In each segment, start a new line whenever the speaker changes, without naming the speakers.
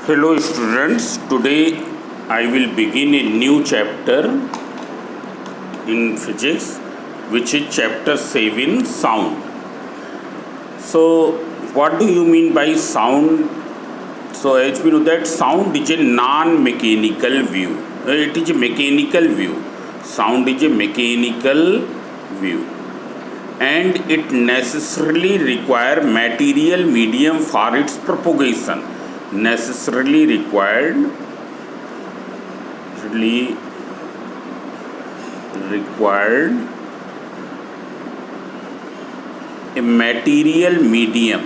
Hello students, today I will begin a new chapter in physics which is chapter 7 sound. So what do you mean by sound? So as we know that sound is a non-mechanical view. It is a mechanical view. Sound is a mechanical view and it necessarily require material medium for its propagation. Necessarily required a material medium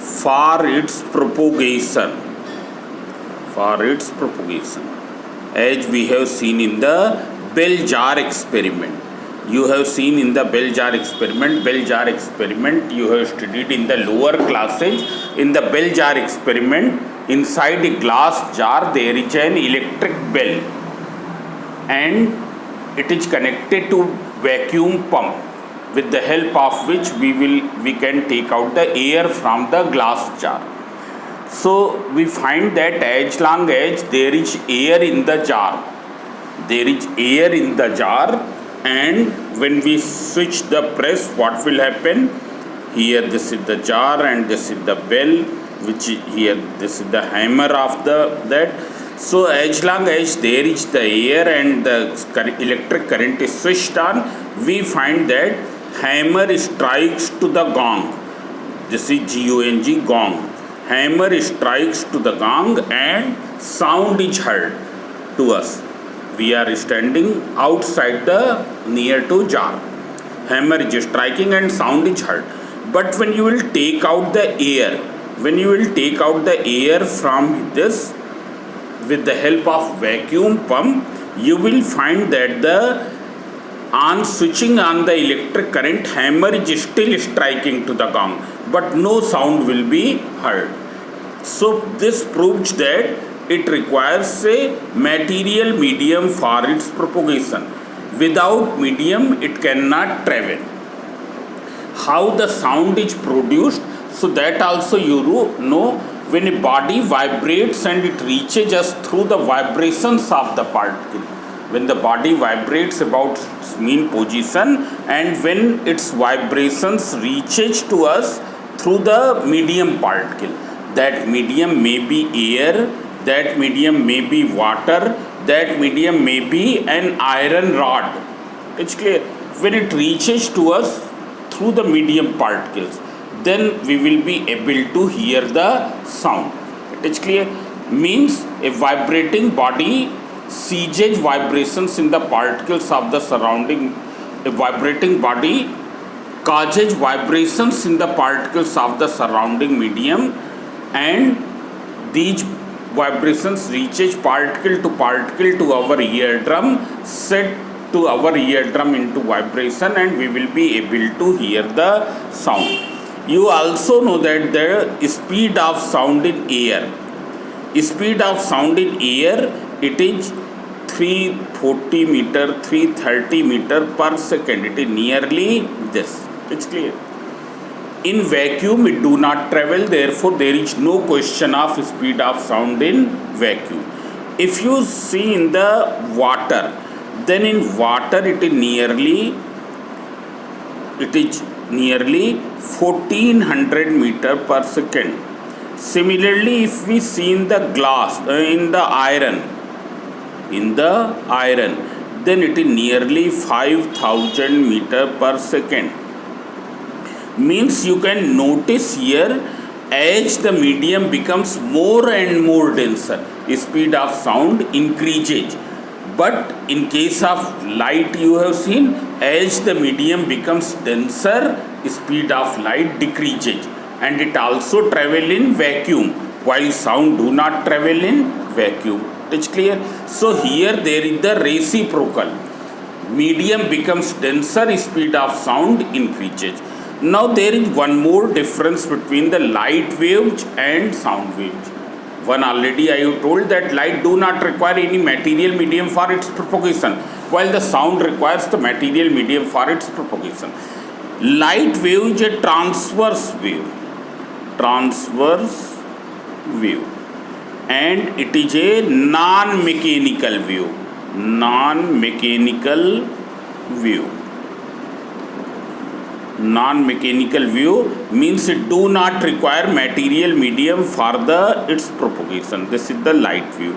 for its propagation as we have seen in the bell jar experiment. You have seen in the bell jar experiment you have studied in the lower classes. In the bell jar experiment, inside a glass jar there is an electric bell and it is connected to vacuum pump, with the help of which we can take out the air from the glass jar. So we find that as long as there is air in the jar, and when we switch the press, what will happen? Here this is the jar and this is the bell, which is here this is the hammer of that. So as long as there is the air and the electric current is switched on, we find that hammer strikes to the gong. This is G-O-N-G, gong. Hammer strikes to the gong and sound is heard to us. We are standing outside the near to jar. Hammer is striking and sound is heard. But when you will take out the air, from this with the help of vacuum pump, you will find that on switching on the electric current, hammer is still striking to the gong, but no sound will be heard. So this proves that it requires a material medium for its propagation. Without medium, it cannot travel. How the sound is produced, so that also you know. When a body vibrates and it reaches us through the vibrations of the particle. When the body vibrates about its mean position and when its vibrations reaches to us through the medium particle. That medium may be air, that medium may be water, that medium may be an iron rod. It's clear. When it reaches to us through the medium particles, then we will be able to hear the sound. It's clear. Means a vibrating body seizes vibrations in the particles of the surrounding. A vibrating body causes vibrations in the particles of the surrounding medium, and these vibrations reaches particle to our eardrum, set to our eardrum into vibration, and we will be able to hear the sound. You also know that the speed of sound in air. Speed of sound in air, it is 340 meter, 330 meter per second. It is nearly this. It's clear. In vacuum, it do not travel. Therefore, there is no question of speed of sound in vacuum. If you see in the water, then in water it is nearly 1400 meter per second. Similarly, if we see in the glass, in the iron, then it is nearly 5000 meter per second. Means you can notice here, as the medium becomes more and more denser, speed of sound increases. But in case of light, you have seen, as the medium becomes denser, speed of light decreases, and it also travel in vacuum, while sound do not travel in vacuum. It's clear. So here there is the reciprocal. Medium becomes denser, speed of sound increases. Now there is one more difference between the light waves and sound waves. One already I have told that light do not require any material medium for its propagation, while the sound requires the material medium for its propagation. Light wave is a transverse wave. Transverse wave. And it is a non-mechanical wave. Non-mechanical wave. Non-mechanical wave means it do not require material medium for its propagation. This is the light wave.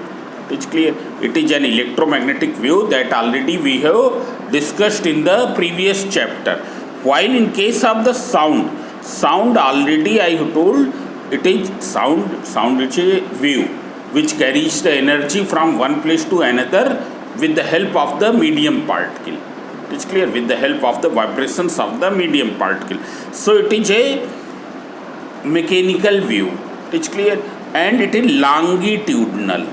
It's clear. It is an electromagnetic wave that already we have discussed in the previous chapter. While in case of the sound already I have told it is sound is a wave which carries the energy from one place to another with the help of the medium particle. It's clear, with the help of the vibrations of the medium particle. So it is a mechanical wave. It's clear, and it is longitudinal.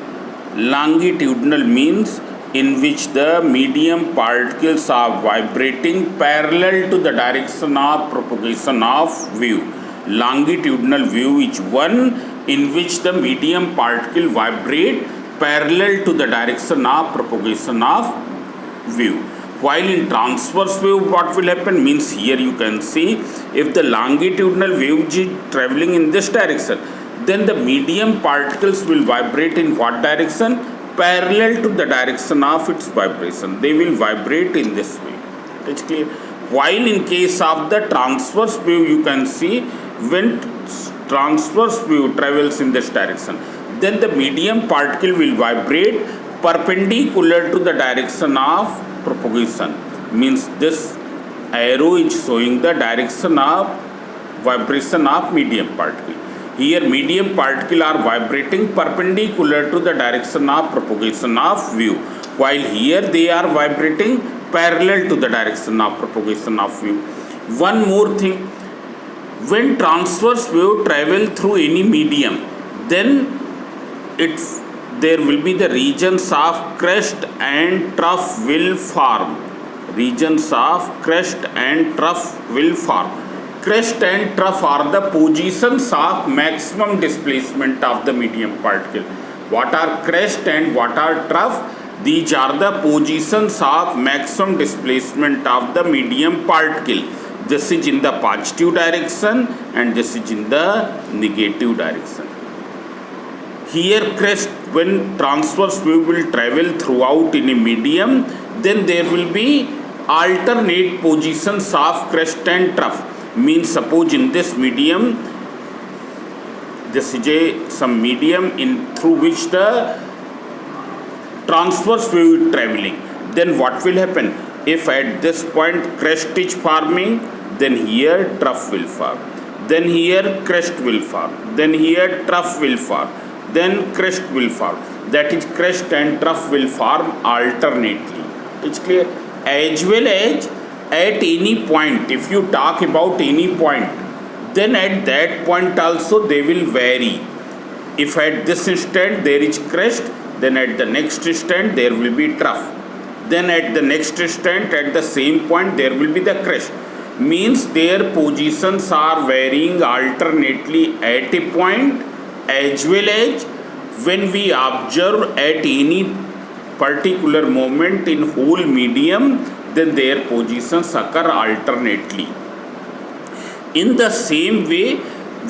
Longitudinal means in which the medium particles are vibrating parallel to the direction of propagation of wave. Longitudinal wave is one in which the medium particle vibrate parallel to the direction of propagation of wave. While in transverse wave, what will happen means here you can see if the longitudinal wave is traveling in this direction, then the medium particles will vibrate in what direction? Parallel to the direction of its vibration. They will vibrate in this way. It's clear. While in case of the transverse wave, you can see when transverse wave travels in this direction, then the medium particle will vibrate perpendicular to the direction of propagation. Means this arrow is showing the direction of vibration of medium particle. Here medium particle are vibrating perpendicular to the direction of propagation of wave, while here they are vibrating parallel to the direction of propagation of wave. One more thing, when transverse wave travel through any medium, then there will be the regions of crest and trough will form. Regions of crest and trough will form. Crest and trough are the positions of maximum displacement of the medium particle. What are crest and what are trough? These are the positions of maximum displacement of the medium particle. This is in the positive direction and this is in the negative direction. Here crest, when transverse wave will travel throughout in a medium, then there will be alternate positions of crest and trough. Means suppose in this medium, this is some medium through which the transverse wave is traveling. Then what will happen? If at this point crest is forming, then here trough will form. Then here crest will form. Then here trough will form. Then crest will form. That is, crest and trough will form alternately. It's clear. As well as at any point, if you talk about any point, then at that point also they will vary. If at this instant there is crest, then at the next instant there will be trough. Then at the next instant at the same point there will be the crest. Means their positions are varying alternately at a point as well as when we observe at any particular moment in whole medium, then their positions occur alternately. In the same way,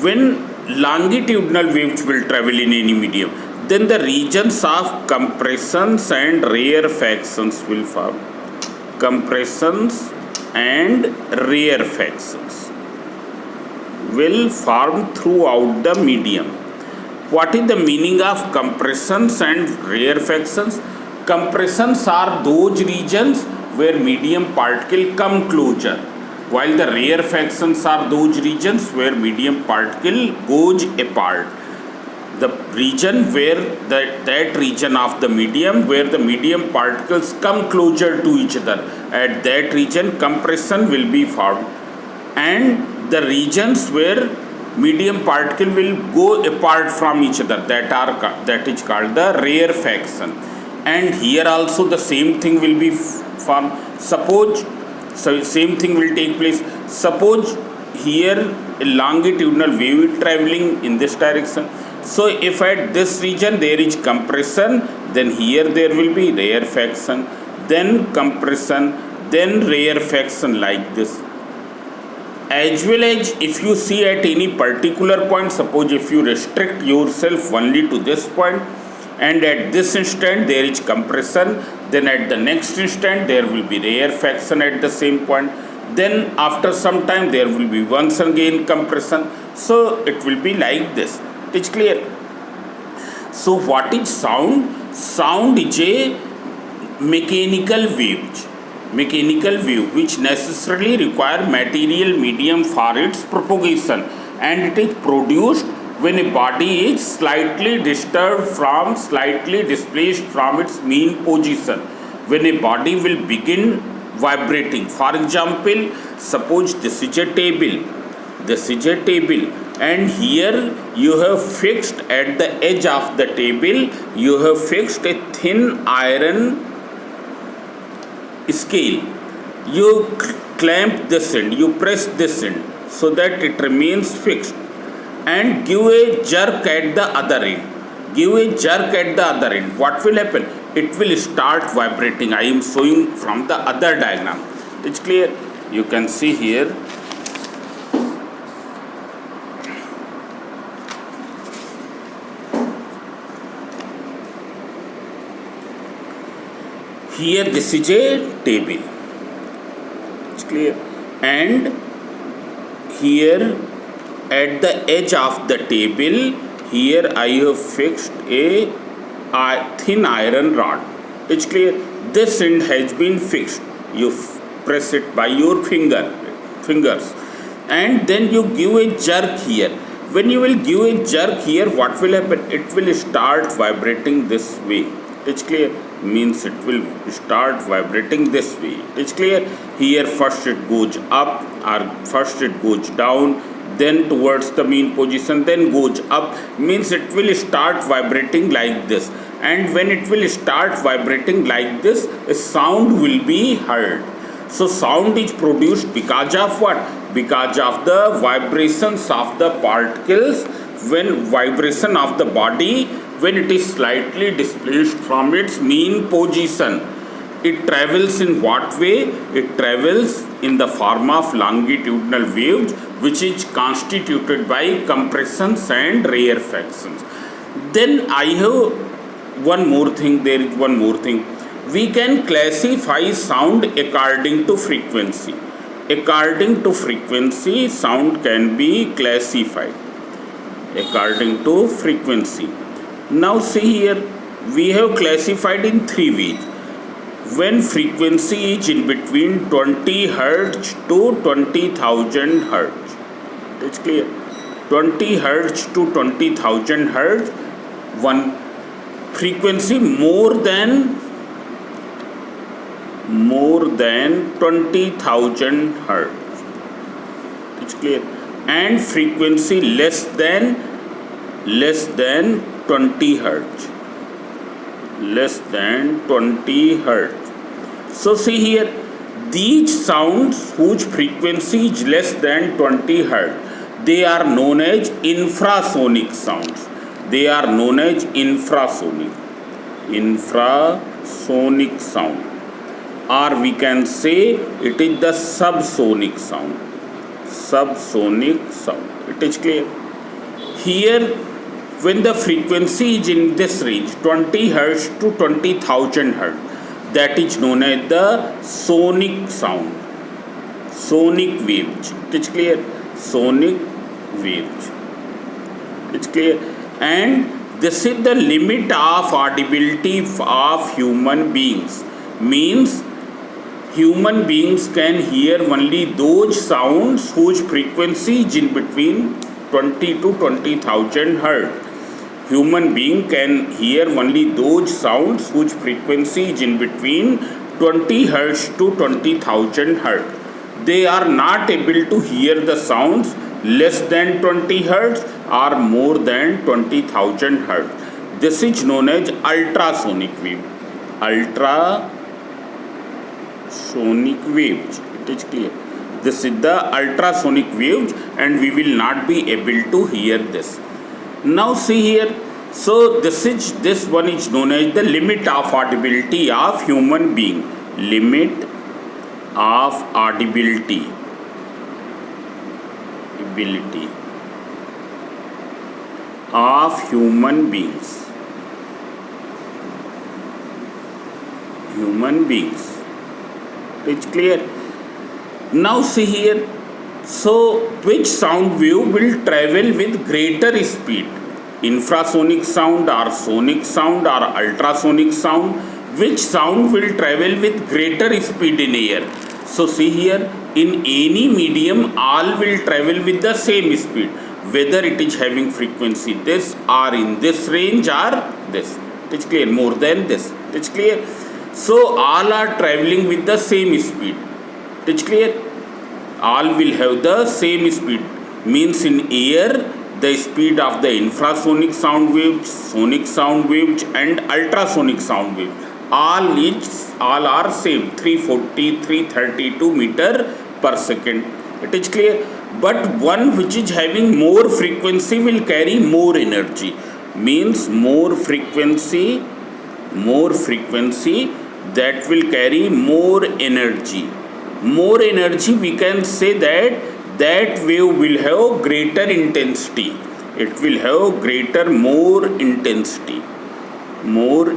when longitudinal waves will travel in any medium, then the regions of compressions and rarefactions will form. Compressions and rarefactions will form throughout the medium. What is the meaning of compressions and rarefactions? Compressions are those regions where medium particle come closer, while the rarefactions are those regions where medium particle goes apart. The region where that region of the medium where the medium particles come closer to each other, at that region compression will be formed, and the regions where medium particle will go apart from each other, that is called the rarefaction. And here also the same thing will be formed. Same thing will take place. Suppose here a longitudinal wave is traveling in this direction. So if at this region there is compression, then here there will be rarefaction, then compression, then rarefaction, like this. as well as if you see at any particular point, suppose if you restrict yourself only to this point, and at this instant there is compression, then at the next instant there will be rarefaction at the same point, then after some time there will be once again compression. So it will be like this. It is clear. So what is sound? Sound is a mechanical wave which necessarily require material medium for its propagation, and it is produced when a body is slightly displaced from its mean position, when a body will begin vibrating. For example, suppose this is a table, and here you have fixed at the edge of the table, you have fixed a thin iron scale. You clamp this end, you press this end so that it remains fixed, and give a jerk at the other end. What will happen? It will start vibrating. I am showing from the other diagram. It's clear. You can see here. Here this is a table. It's clear. And here at the edge of the table, here I have fixed a thin iron rod. It's clear. This end has been fixed. You press it by your fingers, and then you give a jerk here. When you will give a jerk here, what will happen? It will start vibrating this way. It's clear. Means it will start vibrating this way. It's clear. Here first it goes up, or first it goes down, then towards the mean position, then goes up. Means it will start vibrating like this. And when it will start vibrating like this, a sound will be heard. So sound is produced because of what? Because of the vibrations of the particles, when vibration of the body, when it is slightly displaced from its mean position. It travels in what way? It travels in the form of longitudinal waves, which is constituted by compressions and rarefactions. Then I have one more thing. There is one more thing. We can classify sound according to frequency. According to frequency, sound can be classified according to frequency. Now see here, we have classified in three ways. When frequency is in between 20 Hz to 20,000 Hz. It's clear. 20 Hz to 20,000 Hz. One frequency more than 20,000 Hz. It's clear. And frequency less than 20 Hz. Less than 20 Hz. So see here, these sounds whose frequency is less than 20 Hz, they are known as infrasonic sounds. They are known as infrasonic sound, or we can say it is the subsonic sound. It is clear. Here, when the frequency is in this range, 20 Hz to 20,000 Hz, that is known as the sonic sound, sonic waves. It is clear. Sonic waves. It's clear. And this is the limit of audibility of human beings. Means human beings can hear only those sounds whose frequency is in between 20 to 20,000 Hz. Human being can hear only those sounds whose frequency is in between 20 Hz to 20,000 Hz. They are not able to hear the sounds less than 20 Hz or more than 20,000 Hz. This is known as ultrasonic wave. Ultrasonic waves. It is clear. This is the ultrasonic waves, and we will not be able to hear this. Now see here. So this one is known as the limit of audibility of human being. Limit of audibility ability of human beings. It's clear. Now see here. So which sound wave will travel with greater speed? Infrasonic sound or sonic sound or ultrasonic sound? Which sound will travel with greater speed in air? So see here, in any medium all will travel with the same speed, whether it is having frequency this or in this range or this. It is clear, more than this. It is clear. So all are traveling with the same speed. It is clear. All will have the same speed. Means in air the speed of the infrasonic sound waves, sonic sound waves and ultrasonic sound waves all are same, 340 332 meter per second. It is clear. But one which is having more frequency will carry more energy. Means more frequency that will carry more energy. More energy, we can say that wave will have greater intensity. It will have more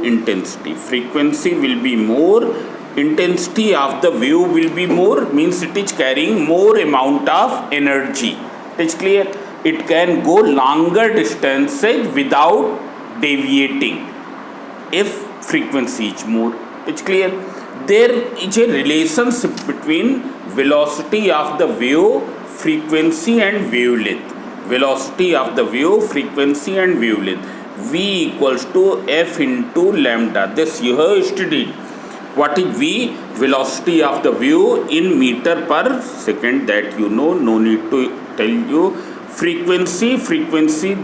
intensity. Frequency will be more, intensity of the wave will be more, means it is carrying more amount of energy. It is clear. It can go longer distances without deviating if frequency is more. It's clear. There is a relationship between velocity of the wave, frequency and wavelength. Velocity of the wave, frequency and wavelength. V equals to F into lambda. This you have studied. What is V? Velocity of the wave in meter per second. That you know, no need to tell you. Frequency,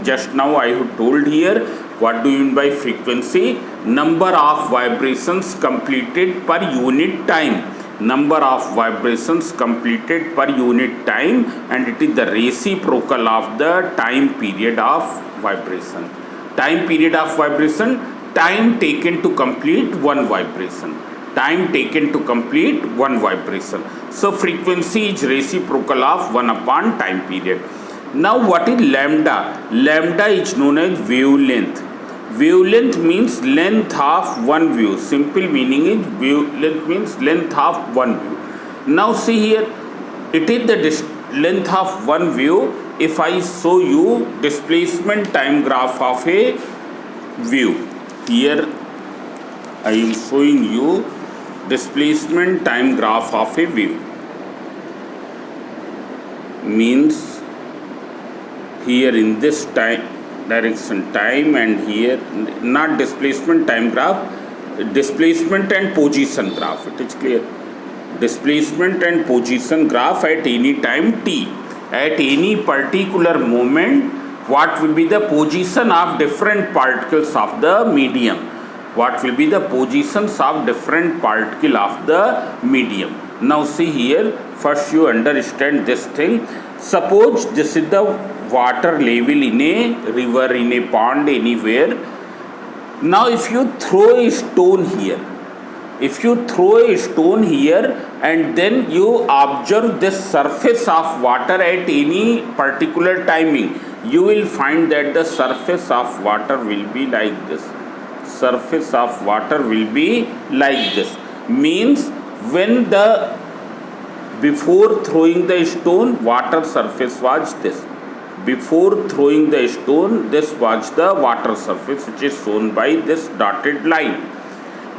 just now I have told here. What do you mean by frequency? Number of vibrations completed per unit time. Number of vibrations completed per unit time, and it is the reciprocal of the time period of vibration. Time period of vibration, time taken to complete one vibration. So frequency is reciprocal of 1 upon time period. Now what is lambda? Lambda is known as wavelength. Wavelength means length of one wave. Simple meaning is wavelength means length of one wave. Now see here, it is the length of one wave. If I show you displacement time graph of a wave, here I am showing you displacement time graph of a wave. Means here in this direction time, and here not displacement time graph, displacement and position graph. It is clear. Displacement and position graph at any time t. At any particular moment, what will be the position of different particles of the medium? What will be the positions of different particle of the medium? Now see here, first you understand this thing. Suppose this is the water level in a river, in a pond, anywhere. Now if you throw a stone here, and then you observe this surface of water at any particular timing, you will find that the surface of water will be like this. Means when before throwing the stone, water surface was this. Before throwing the stone, this was the water surface, which is shown by this dotted line.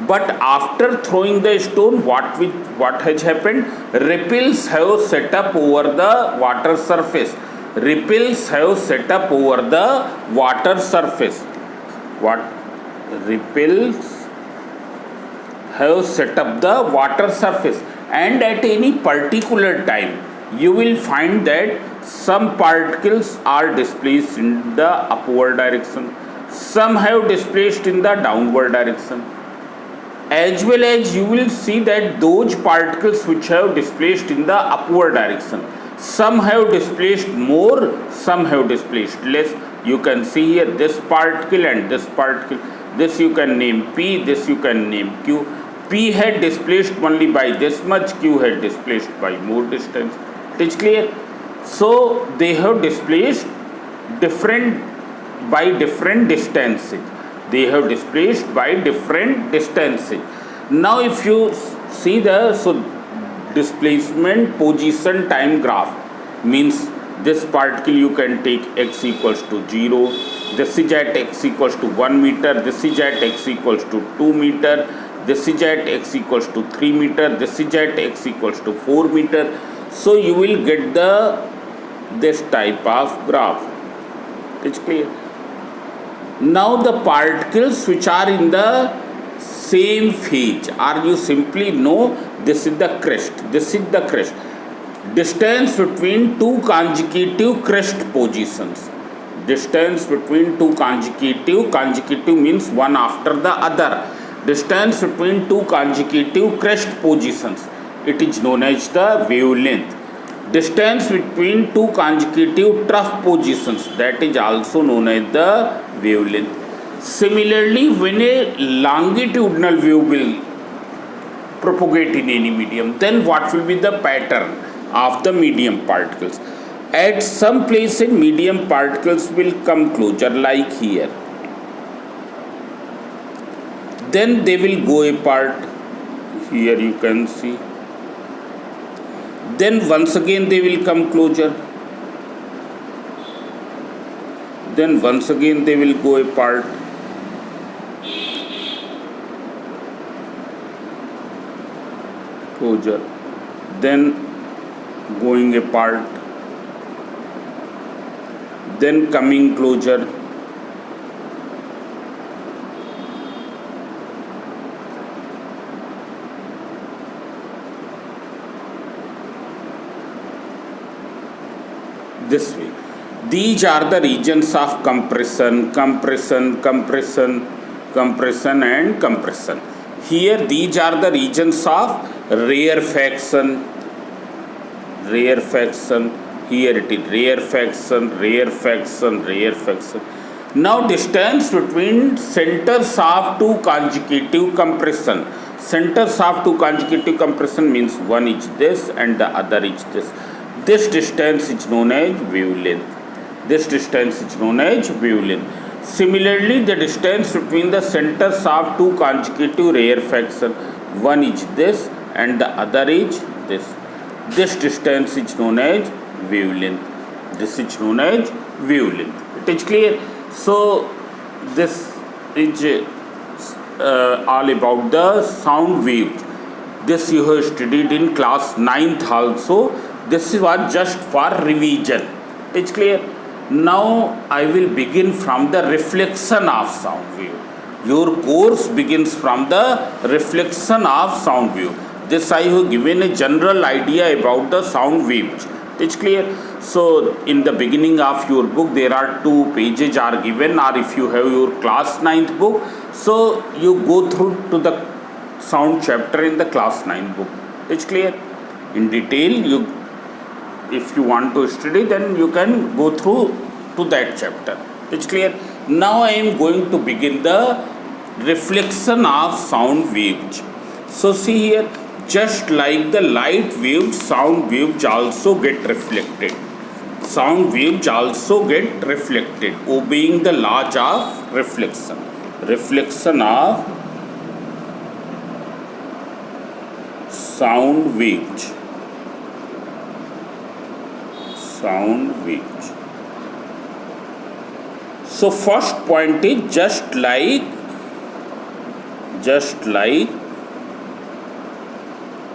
But after throwing the stone, what has happened? Ripples have set up over the water surface. Ripples have set up over the water surface. Ripples have set up the water surface, and at any particular time you will find that some particles are displaced in the upward direction, some have displaced in the downward direction, as well as you will see that those particles which have displaced in the upward direction, some have displaced more, some have displaced less. You can see here this particle and this particle. This you can name P, this you can name Q. P had displaced only by this much, Q had displaced by more distance. It is clear. So they have displaced different by different distances. They have displaced by different distances. Now if you see the displacement position time graph, means this particle you can take x equals to 0, this is at x equals to 1 meter, this is at x equals to 2 meter, this is at x equals to 3 meter, this is at x equals to 4 meter. So you will get this type of graph. It's clear. Now the particles which are in the same phase, or you simply know this is the crest, this is the crest. Distance between two consecutive crest positions. Distance between two consecutive means one after the other. Distance between two consecutive crest positions, it is known as the wavelength. Distance between two consecutive trough positions, that is also known as the wavelength. Similarly, when a longitudinal wave will propagate in any medium, then what will be the pattern of the medium particles? At some place in medium particles will come closer, like here. Then they will go apart. Here you can see. Then once again they will come closer. Then once again they will go apart. Closer. Then going apart. Then coming closer. This way. These are the regions of compression, compression, compression, compression and compression. Here these are the regions of rarefaction, rarefaction. Here it is rarefaction, rarefaction, rarefaction. Now distance between centers of two consecutive compression. Centers of two consecutive compression means one is this and the other is this. This distance is known as wavelength. This distance is known as wavelength. Similarly, the distance between the centers of two consecutive rarefaction, one is this and the other is this. This distance is known as wavelength. This is known as wavelength. It is clear. So this is all about the sound waves. This you have studied in class 9th also. This was just for revision. It's clear. Now I will begin from the reflection of sound wave. Your course begins from the reflection of sound wave. This I have given a general idea about the sound waves. It's clear. So in the beginning of your book there are 2 pages are given, or if you have your class 9th book, so you go through to the sound chapter in the class 9 book. It's clear. In detail, if you want to study, then you can go through to that chapter. It's clear. Now I am going to begin the reflection of sound waves. So see here, just like the light waves, sound waves also get reflected. Sound waves also get reflected, obeying the laws of reflection. Reflection of sound waves. Sound waves. So first point is just like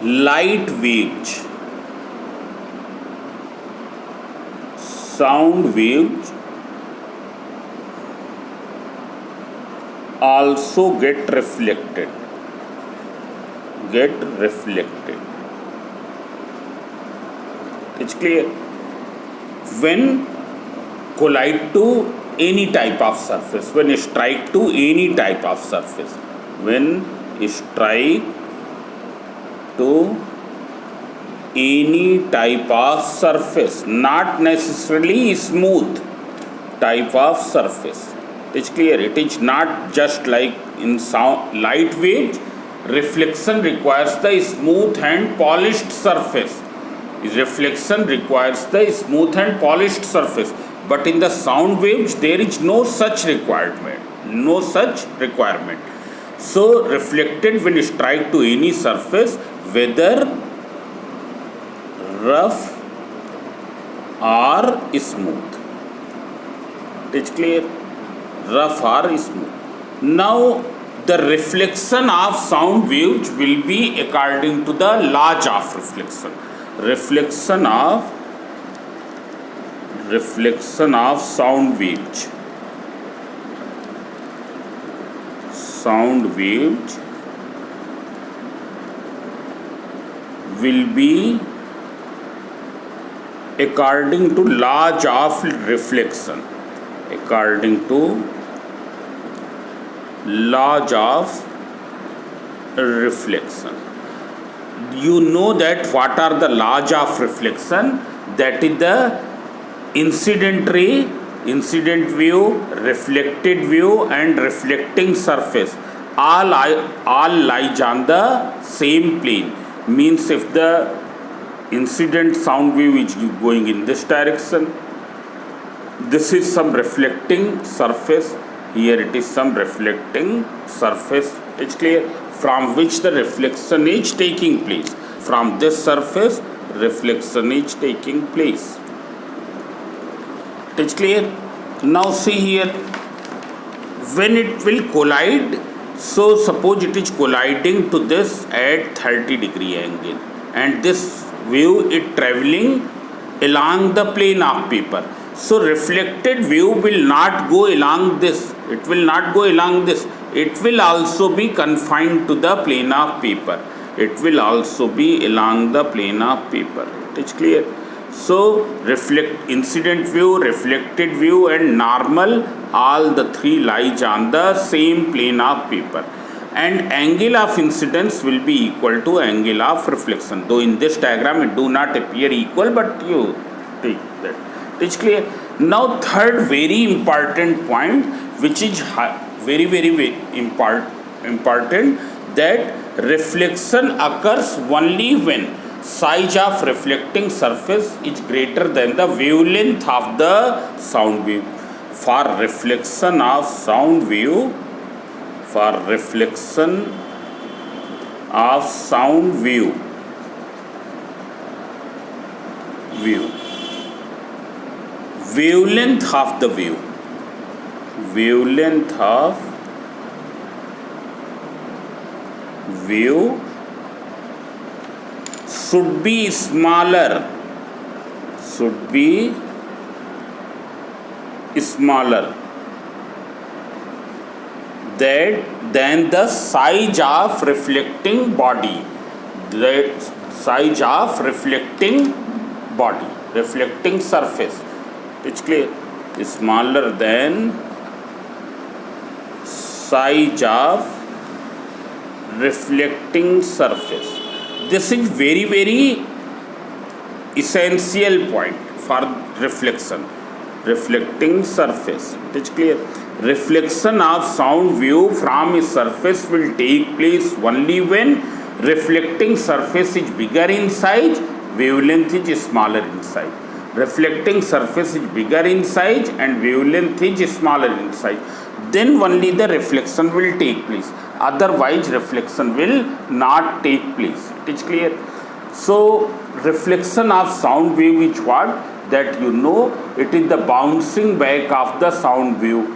light waves, sound waves also get reflected. It's clear. When collide to any type of surface, when strike to any type of surface, when strike to any type of surface, not necessarily smooth type of surface. It's clear. It is not just like in sound light waves. Reflection requires the smooth and polished surface. Reflection requires the smooth and polished surface, but in the sound waves there is no such requirement. No such requirement. So reflected will strike to any surface, whether rough or smooth. It is clear? Rough or smooth. Now the reflection of sound waves will be according to the laws of reflection. Reflection of sound waves. Sound waves will be according to laws of reflection. According to laws of reflection. You know that what are the laws of reflection? That is the incident ray, incident view, reflected view and reflecting surface. All lies on the same plane. Means if the incident sound wave is going in this direction, this is some reflecting surface. Here it is some reflecting surface. It's clear? From which the reflection is taking place. From this surface, reflection is taking place. It's clear? Now see here, when it will collide, so suppose it is colliding to this at 30-degree angle, and this wave is traveling along the plane of paper. So reflected wave will not go along this. It will not go along this. It will also be confined to the plane of paper. It will also be along the plane of paper. It is clear? So incident view, reflected view and normal, all the three lies on the same plane of paper. And angle of incidence will be equal to angle of reflection. Though in this diagram it do not appear equal, but you take that. It is clear? Now third very important point, which is very important, that reflection occurs only when size of reflecting surface is greater than the wavelength of the sound wave. For reflection of sound wave, wavelength of the wave should be smaller than the size of reflecting body. The size of reflecting surface. It's clear? Smaller than size of reflecting surface. This is very essential point for reflection. Reflecting surface. It is clear? Reflection of sound wave from a surface will take place only when reflecting surface is bigger in size, wavelength is smaller in size. Reflecting surface is bigger in size and wavelength is smaller in size. Then only the reflection will take place. Otherwise, reflection will not take place. It is clear? So, reflection of sound wave is what? That you know, it is the bouncing back of the sound wave.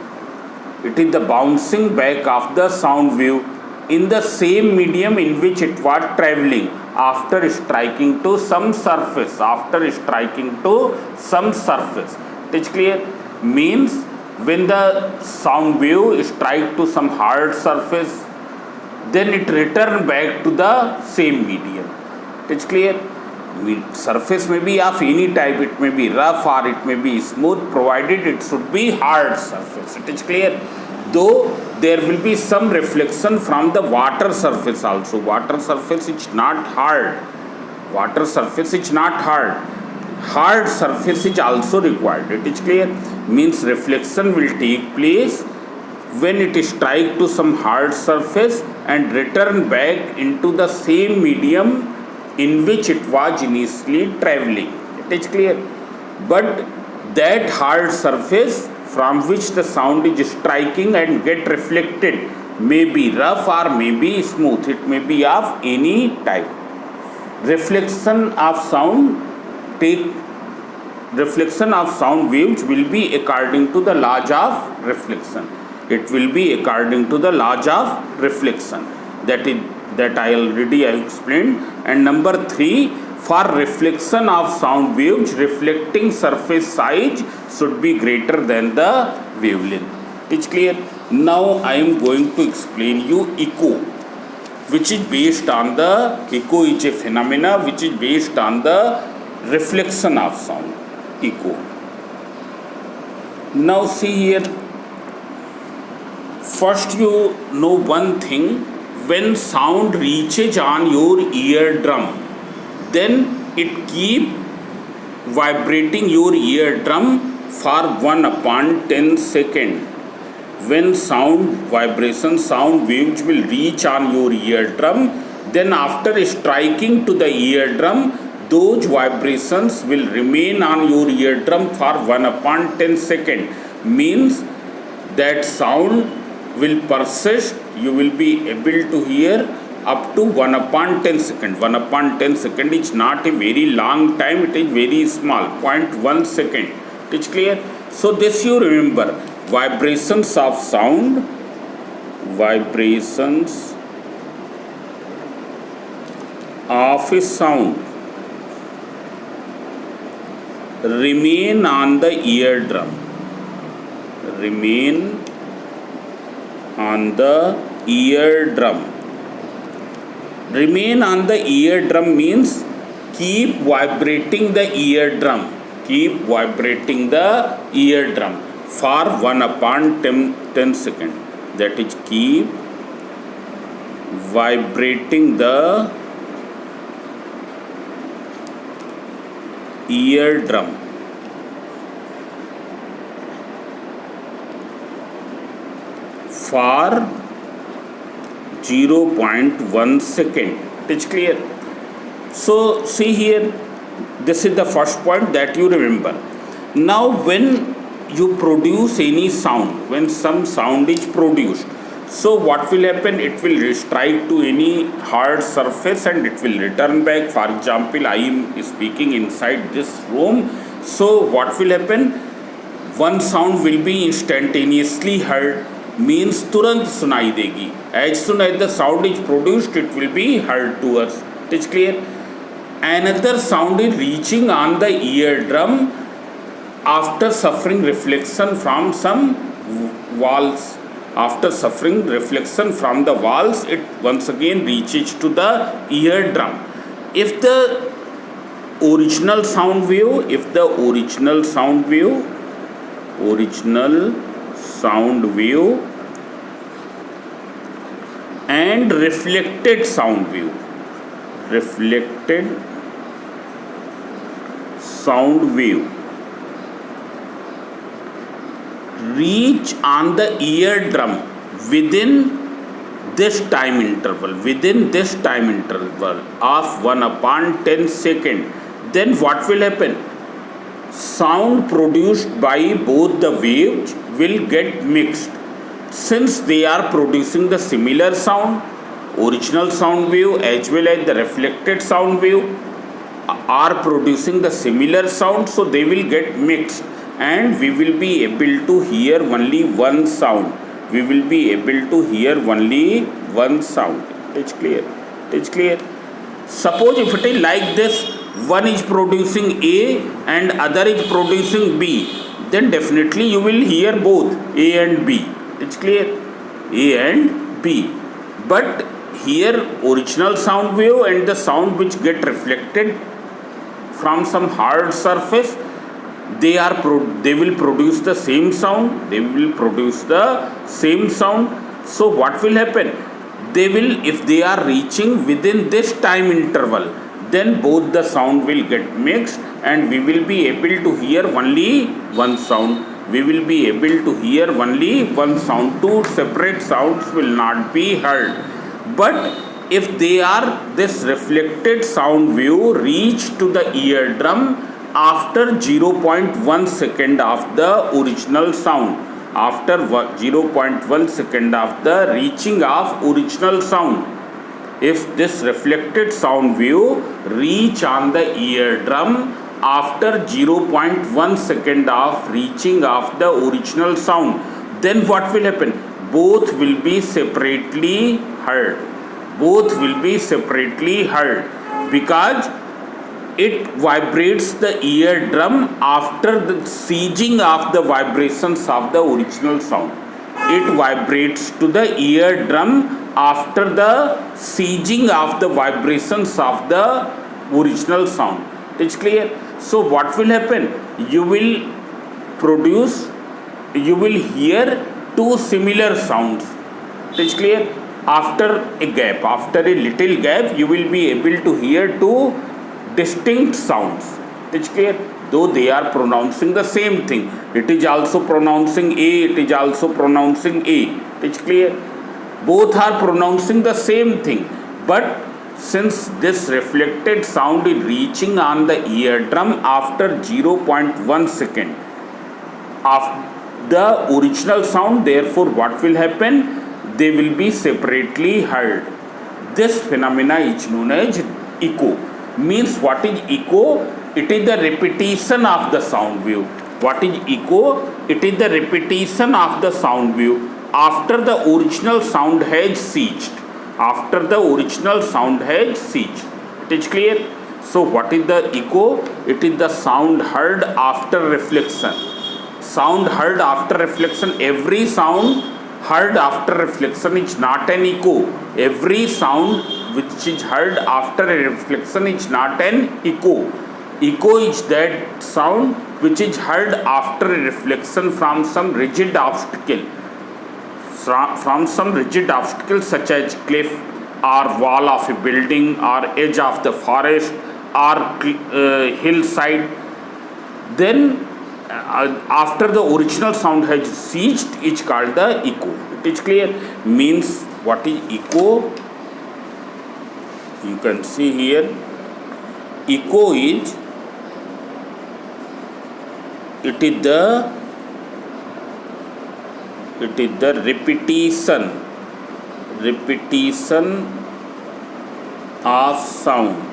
It is the bouncing back of the sound wave in the same medium in which it was traveling after striking to some surface. It is clear? Means when the sound wave strike to some hard surface, then it return back to the same medium. It is clear? Surface may be of any type, it may be rough or it may be smooth, provided it should be hard surface. It is clear? Though there will be some reflection from the water surface also. Water surface is not hard. Hard surface is also required. It is clear? Means reflection will take place when it strike to some hard surface and return back into the same medium in which it was initially traveling. It is clear. But that hard surface from which the sound is striking and get reflected may be rough or may be smooth. It may be of any type. Reflection of sound waves will be according to the laws of reflection. It will be according to the laws of reflection. That I already explained. And number 3, for reflection of sound waves, reflecting surface size should be greater than the wavelength. It's clear. Now I am going to explain you echo, which is based on the echo is a phenomena which is based on the reflection of sound. Echo. Now see here. First you know one thing. When sound reaches on your eardrum, then it keep vibrating your eardrum for 1/10 second. When sound waves will reach on your eardrum, then after striking to the eardrum, those vibrations will remain on your eardrum for 1/10 second. Means that sound will persist. You will be able to hear up to 1/10 second. 1/10 second is not a very long time. It is very small, 0.1 second. It is clear. So this you remember. Vibrations of sound. Vibrations of a sound remain on the eardrum. Remain on the eardrum. Remain on the eardrum means keep vibrating the eardrum. Keep vibrating the eardrum for 1/10 second. That is, keep vibrating the eardrum for 0.1 second. It is clear. So see here, this is the first point that you remember. Now when you produce any sound, when some sound is produced, so what will happen? It will strike to any hard surface and it will return back. For example, I am speaking inside this room. So what will happen? One sound will be instantaneously heard. Means तुरंत सुनाई देगी. As soon as the sound is produced, it will be heard to us. It is clear. Another sound is reaching on the eardrum after suffering reflection from some walls. After suffering reflection from the walls, it once again reaches to the eardrum. If the original sound wave and reflected sound wave reach on the eardrum within this time interval of 1/10 second, then what will happen? Sound produced by both the waves will get mixed. Since they are producing the similar sound, original sound wave as well as the reflected sound wave are producing the similar sound, so they will get mixed and we will be able to hear only one sound. It's clear. Suppose if it is like this, one is producing A and other is producing B, then definitely you will hear both A and B. It's clear. A and B. But here original sound wave and the sound which get reflected from some hard surface, they will produce the same sound. So what will happen? If they are reaching within this time interval, then both the sound will get mixed and we will be able to hear only one sound. Two separate sounds will not be heard. But if they are this reflected sound wave reach to the eardrum after 0.1 second of the original sound, after 0.1 second of the reaching of original sound. If this reflected sound wave reach on the eardrum after 0.1 second of reaching of the original sound, then what will happen? Both will be separately heard. Both will be separately heard because it vibrates the eardrum after the ceasing of the vibrations of the original sound. It vibrates to the eardrum after the ceasing of the vibrations of the original sound. It's clear? So what will happen? You will hear two similar sounds. It's clear? After a gap, after a little gap, you will be able to hear two distinct sounds. It's clear? Though they are pronouncing the same thing. It is also pronouncing A, it is also pronouncing A. It's clear? Both are pronouncing the same thing. But since this reflected sound is reaching on the eardrum after 0.1 second of the original sound, therefore what will happen? They will be separately heard. This phenomena is known as echo. Means what is echo? It is the repetition of the sound wave. What is echo? It is the repetition of the sound wave after the original sound has ceased. After the original sound has ceased. It is clear? So what is the echo? It is the sound heard after reflection. Sound heard after reflection. Every sound heard after reflection is not an echo. Every sound which is heard after a reflection is not an echo. Echo is that sound which is heard after a reflection from some rigid obstacle. From some rigid obstacle such as cliff or wall of a building or edge of the forest or hillside. Then after the original sound has ceased, it's called the echo. It is clear? Means what is echo? You can see here, echo is, it is the repetition of sound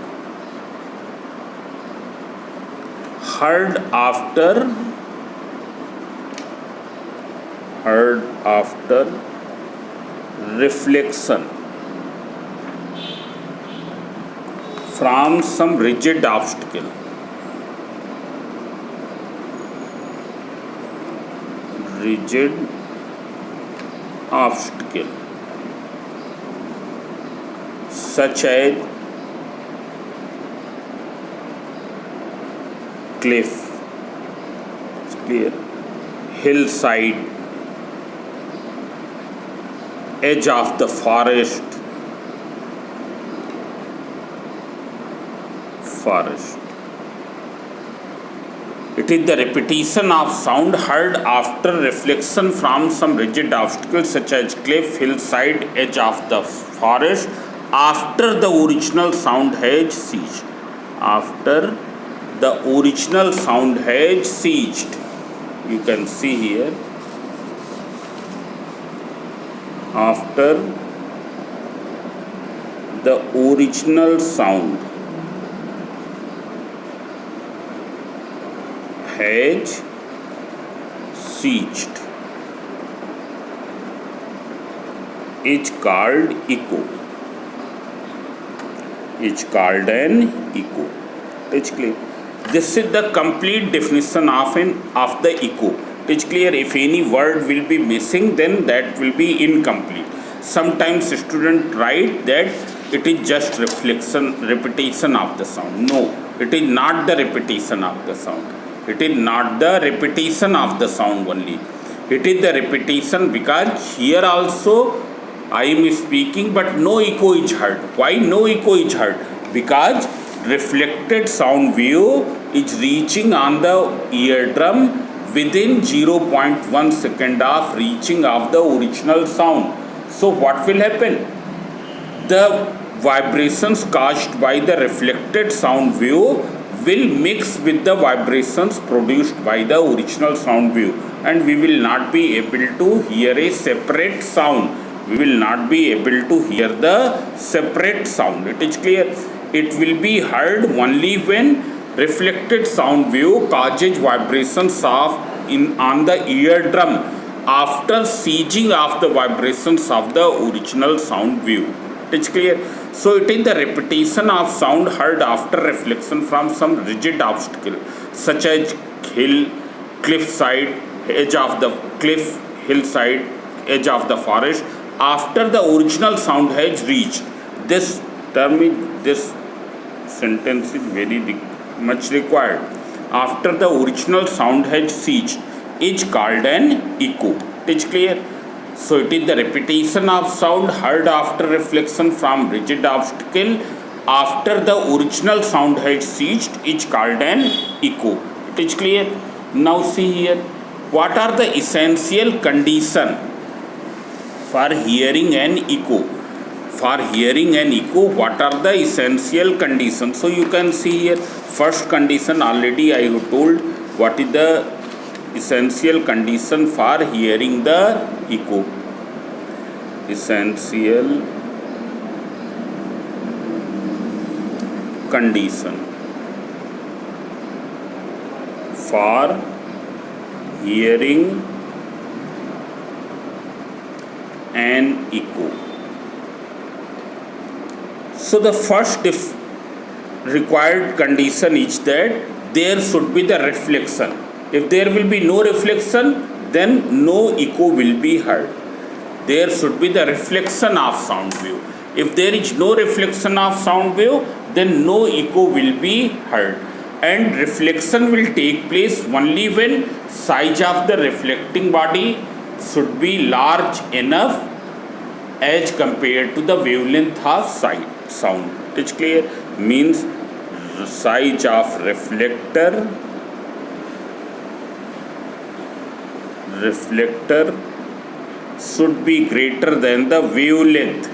heard after reflection from some rigid obstacle. Rigid obstacle such as cliff, it's clear, hillside, edge of the forest. It is the repetition of sound heard after reflection from some rigid obstacle such as cliff, hillside, edge of the forest after the original sound has ceased. After the original sound has ceased. You can see here, after the original sound has ceased is called echo. Is called an echo. It's clear. This is the complete definition of the echo. It's clear. If any word will be missing, then that will be incomplete. Sometimes students write that it is just repetition of the sound. No, it is not the repetition of the sound. It is not the repetition of the sound only. It is the repetition because here also I am speaking but no echo is heard. Why no echo is heard? Because reflected sound wave is reaching on the eardrum within 0.1 second of reaching of the original sound. So what will happen? The vibrations caused by the reflected sound wave will mix with the vibrations produced by the original sound wave, and we will not be able to hear a separate sound. We will not be able to hear the separate sound. It is clear. It will be heard only when reflected sound wave causes vibrations on the eardrum after ceasing of the vibrations of the original sound wave. It is clear. So it is the repetition of sound heard after reflection from some rigid obstacle, such as hill, cliff side, edge of the cliff, hillside, edge of the forest, after the original sound has reached. This sentence is very much required. After the original sound has ceased, is called an echo. It is clear. So it is the repetition of sound heard after reflection from rigid obstacle after the original sound has ceased is called an echo. It is clear. Now see here, what are the essential conditions for hearing an echo? For hearing an echo, what are the essential conditions? So you can see here, first condition already I have told. What is the essential condition for hearing the echo? Essential condition for hearing an echo. So the first required condition is that there should be the reflection. If there will be no reflection, then no echo will be heard. There should be the reflection of sound wave. If there is no reflection of sound wave, then no echo will be heard. And reflection will take place only when size of the reflecting body should be large enough as compared to the wavelength of sound. It is clear. Means size of reflector should be greater than the wavelength.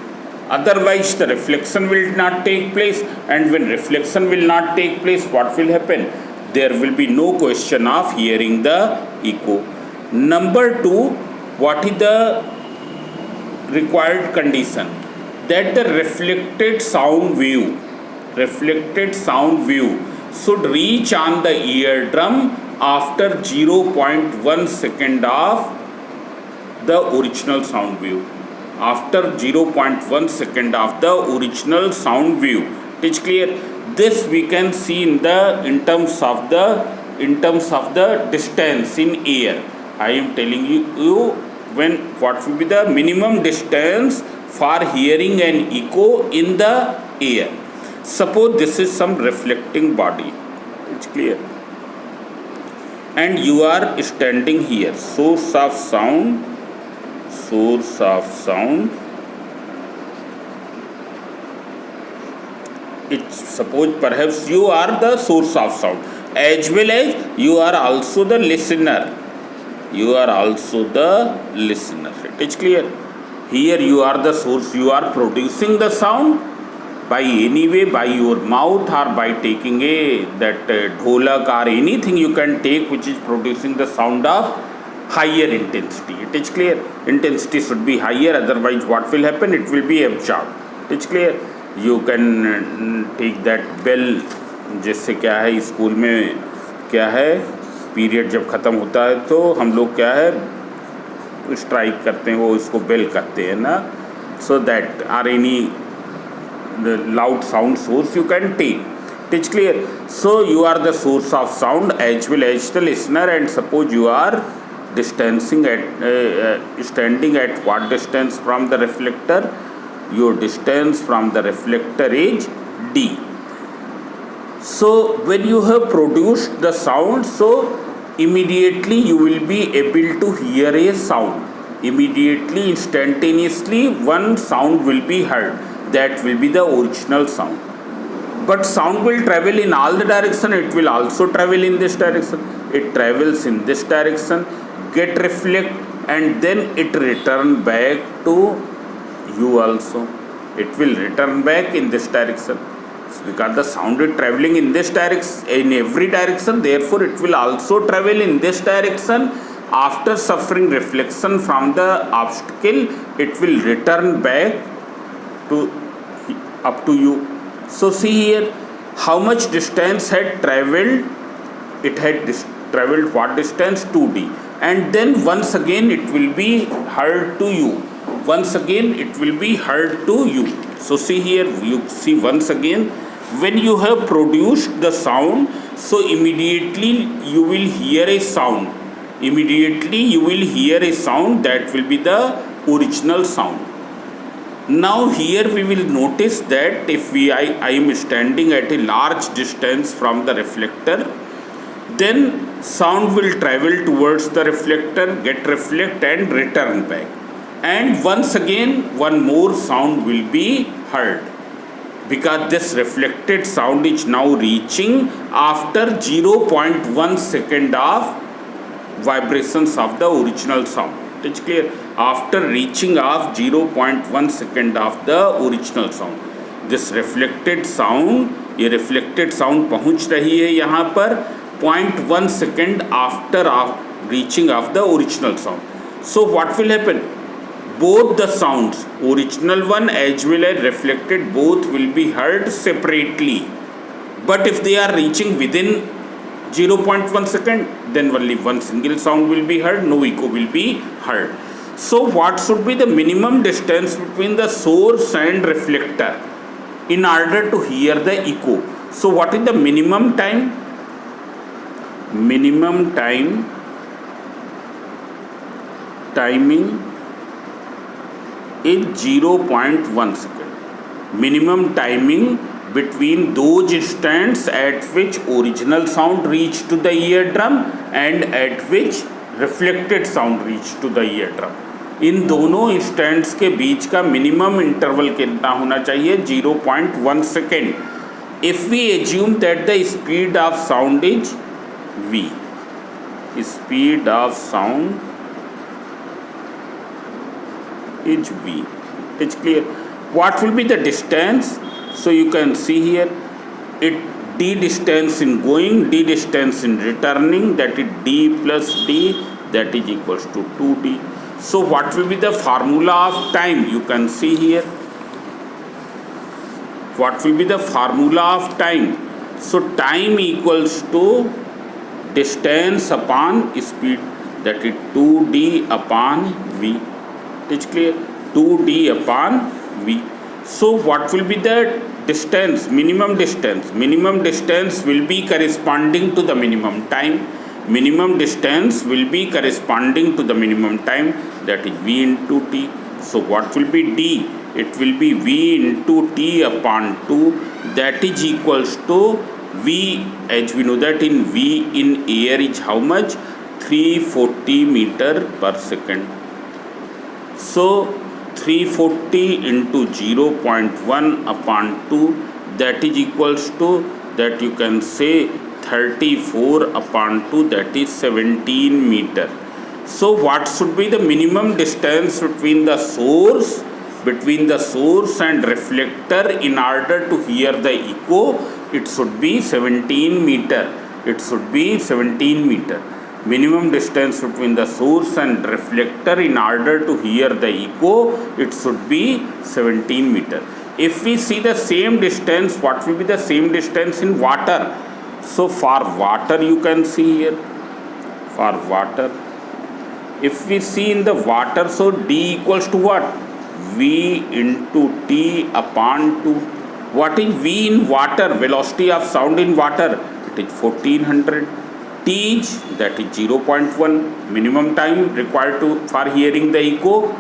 Otherwise the reflection will not take place, and when reflection will not take place, what will happen? There will be no question of hearing the echo. Number 2, what is the required condition? That the reflected sound wave should reach on the eardrum after 0.1 second of the original sound wave. After 0.1 second of the original sound wave. It is clear. This we can see in terms of the distance in air. I am telling you what will be the minimum distance for hearing an echo in the air. Suppose this is some reflecting body. It's clear. And you are standing here. Source of sound. Suppose perhaps you are the source of sound, as well as you are also the listener. It is clear. Here you are the source. You are producing the sound by any way, by your mouth, or by taking that dholak or anything you can take which is producing the sound of higher intensity. It is clear. Intensity should be higher, otherwise what will happen? It will be absorbed. It is clear. You can take that bell. जैसे क्या है school में क्या है, period जब ख़त्म होता है तो हम लोग क्या है स्ट्राइक करते हैं, वो इसको बेल कहते हैं ना. So that are any loud sound source you can take. It is clear. So you are the source of sound as well as the listener, and suppose you are standing at what distance from the reflector? Your distance from the reflector is d. So when you have produced the sound, so immediately you will be able to hear a sound. Immediately, instantaneously, one sound will be heard. That will be the original sound. But sound will travel in all the direction. It will also travel in this direction. It travels in this direction, get reflect, and then it return back to you also. it will return back in this direction. So because the sound is traveling in this direction, in every direction, therefore it will also travel in this direction. After suffering reflection from the obstacle, it will return back to up to you. So see here, how much distance had traveled? It had traveled what distance? 2d, and then once again it will be heard to you. Once again it will be heard to you. So see here, you see once again, when you have produced the sound, so immediately you will hear a sound. Immediately you will hear a sound that will be the original sound. Now here we will notice that if I am standing at a large distance from the reflector, then sound will travel towards the reflector, get reflect and return back. And once again one more sound will be heard, because this reflected sound is now reaching after 0.1 second of vibrations of the original sound. It's clear? After reaching of 0.1 second of the original sound, this reflected sound, ये reflected sound पहुँच रही है यहाँ पर 0.1 second after reaching of the original sound. So what will happen? Both the sounds, original one as well as reflected, both will be heard separately. But if they are reaching within 0.1 second, then only one single sound will be heard, no echo will be heard. So what should be the minimum distance between the source and reflector in order to hear the echo? So what is the minimum time? Minimum timing is 0.1 second. Minimum timing between those instants at which original sound reached to the eardrum and at which reflected sound reached to the eardrum. इन दोनों instants के बीच का minimum interval कितना होना चाहिए? 0.1 second. If we assume that the speed of sound is v, speed of sound is v. It's clear. What will be the distance? So you can see here, it d distance in going, d distance in returning, that is d plus d, that is equals to 2d. So what will be the formula of time? You can see here. What will be the formula of time? So time equals to distance upon speed, that is 2d upon v. It's clear? 2d upon v. So what will be the distance? Minimum distance. Minimum distance will be corresponding to the minimum time. Minimum distance will be corresponding to the minimum time, that is v into t. So what will be d? It will be v into t upon 2, that is equals to v, as we know that in v in air is how much? 340 meter per second. So 340 into 0.1 upon 2, that is equals to, that you can say 34 upon 2, that is 17 meter. So what should be the minimum distance between the source and reflector in order to hear the echo? It should be 17 meter. It should be 17 meter. Minimum distance between the source and reflector in order to hear the echo, it should be 17 meter. If we see the same distance, what will be the same distance in water? So for water you can see here, for water, if we see in the water, so d equals to what? V into t upon 2. What is v in water? Velocity of sound in water, it is 1400. T is, that is 0.1. Minimum time required for hearing the echo.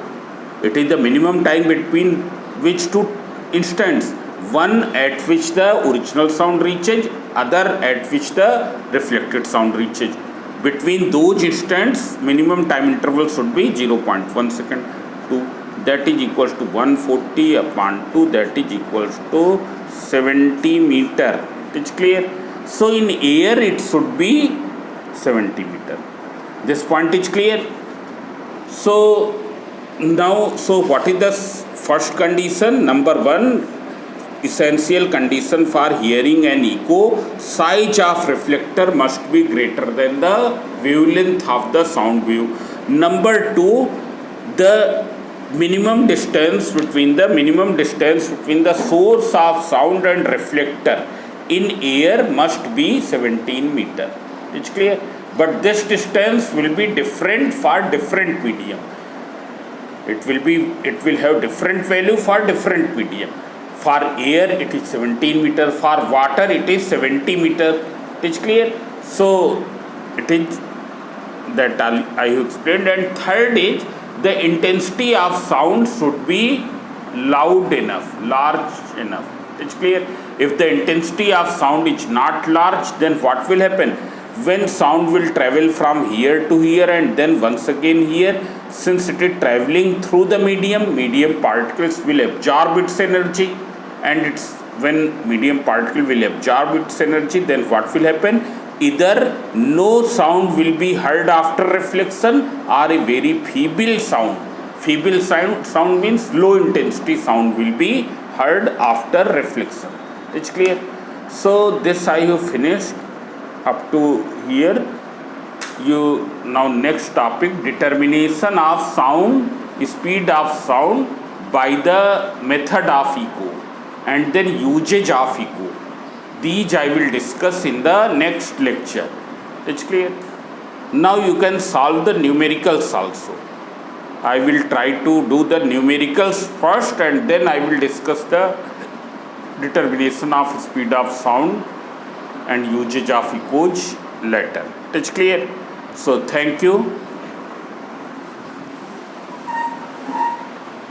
It is the minimum time between which two instants? One at which the original sound reaches, other at which the reflected sound reaches. Between those instants, minimum time interval should be 0.1 second. 2, that is equals to 140 upon 2, that is equals to 70 meter. It's clear? So in air it should be 70 meter. This point is clear. So Now, so what is the first condition? Number one, essential condition for hearing an echo, size of reflector must be greater than the wavelength of the sound wave. Number two, the minimum distance between the source of sound and reflector in air must be 17 meter. It's clear? But this distance will be different for different medium. It will have different value for different medium. For air it is 17 meter, for water it is 70 meter. It is clear? So it is that I have explained. And third is the intensity of sound should be loud enough, large enough. It's clear? If the intensity of sound is not large, then what will happen? When sound will travel from here to here and then once again here, since it is traveling through the medium particles will absorb its energy, and it's when medium particle will absorb its energy, then what will happen? Either no sound will be heard after reflection or a very feeble sound. Feeble sound means low intensity sound will be heard after reflection. It's clear? So this I have finished up to here. Now next topic, determination of sound, speed of sound by the method of echo, and then usage of echo. These I will discuss in the next lecture. It's clear? Now you can solve the numericals also. I will try to do the numericals first and then I will discuss the determination of speed of sound and usage of echoes later. It's clear? So thank you.